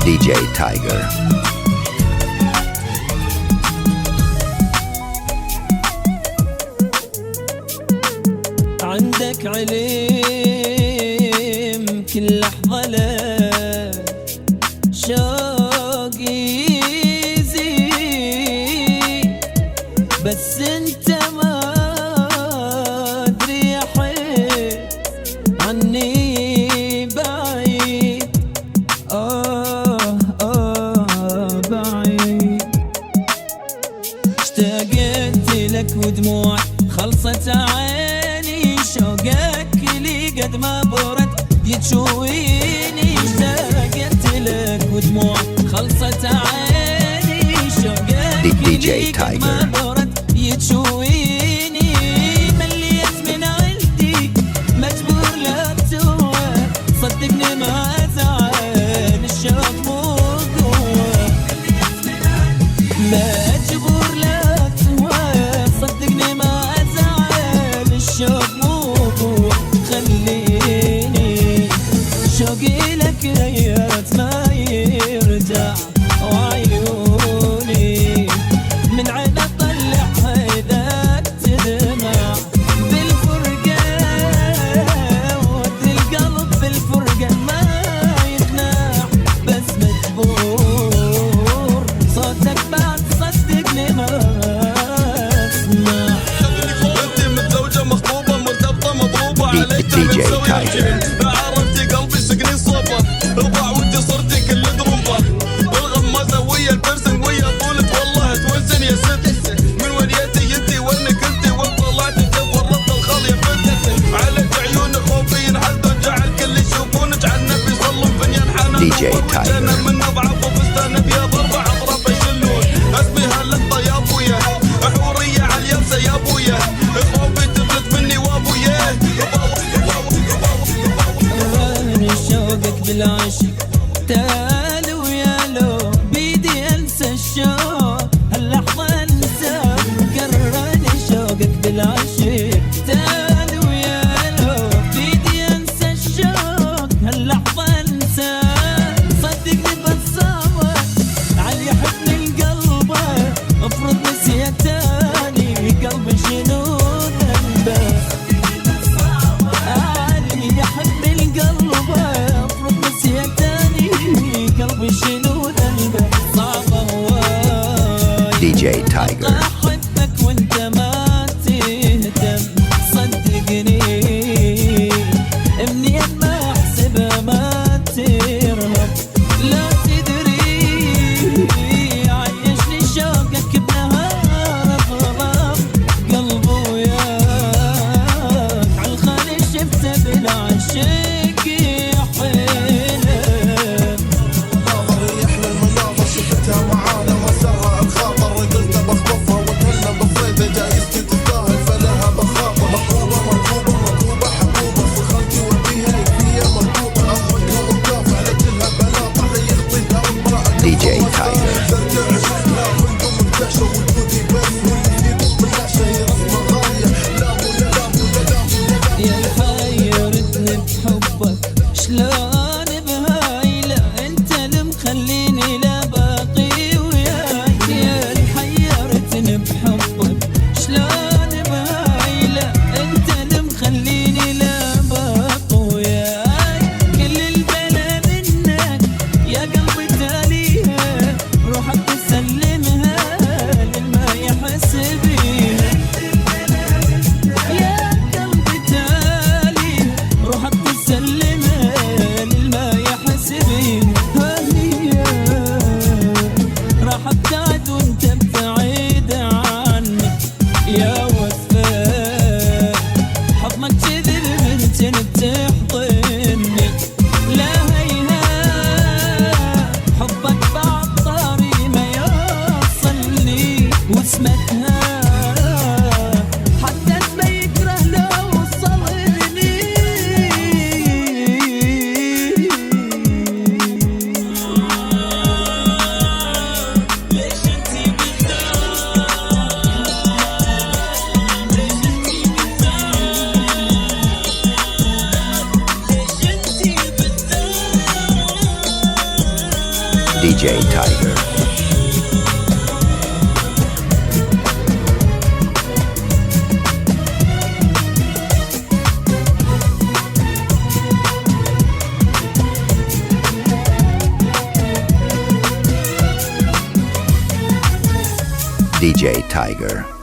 DJ Tiger. عندك علم كل لحظة له شوقي يزيد، بس انت ما ادري احس عني بعيد. بعيد. اشتقت لك ودموعي خلصت عيني، شوقك لي قد ما برد يتشويني. اشتقت لك ودموعي خلصت عيني، شوقك لي قد ما برد يتشويني. مليت من عندي مجبور لا توه، صدقني ما ازعل الشوق مو قوه. مجبور لا توه، صدقني ما ازعل الشوق مو قوه. خليني شوقي لك يا ما يرجع، وعيوني من عين اطلع هيداك تدمع. بالفرقة ودي القلب بالفرقة ما يقنع، بس مجبور صوتك بعد صدقني ما اسمع. انت متزوجة مخطوبة مرتبطة مضروبة عليك DJ Tiger. عرفتي قلبي سقني صوبة ربع ودي صرتي كل دروبة. بالغمازة ويا البرسن ويا طولك والله تونسن يا ست. من وين ياتي انتي وينك انتي وين طلعت انت ورطت الخال يا بنت. عليك عيون خوفي ينحد جعل كل يشوفونك على النبي صلوا بنيان حنان. DJ Tiger. من نضعف وفستان بيض اربع اطراف يشلون. اسميها لقطة يا ابويا حورية على اليابسة يا ابويا. خوفي تفلت مني وابويا. راني شوقك بالعشق تالو يا لو بيدي انسى الشوق هاللحظة انسى. قررني شوقك بالعشق تالو يا لو بيدي انسى الشوق هاللحظة انسى. صدقني بتصور علي يحبني القلب افرض نسيت تاني قلبي شنو ذنبه. علي يحبني القلب افرض نسيت تاني قلبي شنو ذنبه. صعبة هواي DJ Tiger. احبك وانت ما تهتم، صدقني منين ما احسبها ما ترهب. لا تدري عيشني شوقك بنهار اضرب قلبي وياك عالخالي شفته بالعشق يحلم. يحلى المناظر شفتها معانا مسرها الخاطر. قلت بخطفها واتهنى بالصيد جايزتي تستاهل فلها بخاطر. مطلوبة مركوبة مطلوبة حبوبة سخنتي وديها هي مربوطة. أمك ومكاف على كلها بلاطة هي خطيتها امرأة. DJ Tiger. ترجع شكلها كلكم منتشر وجودي بس واللي في بالنشا هي رسمة غاية. لا ولا لا ولا لا ولا لا. يا الحيرتني بحبك شلون بهايلة انت اللي مخليني لا باقي وياك. يا الحيرتني بحبك شلون بهايلة انت اللي مخليني لا باقي وياك. كل البلا منك يا قلبي تاليها روحك تسلمها للما يحس بيها. يا قلبي تالي روحك تسلمها للما يحس بيها. هي راح ابتعد وانت بتعيد عني يا وفاء. حضنك كذب بنتين بتحضني لا هيها. حبك بعد طاري ما يوصلني واسمتها حتى اسمه يكره لو وصلني. ليش انتي بالذات ليش انتي DJ Tiger. DJ Tiger.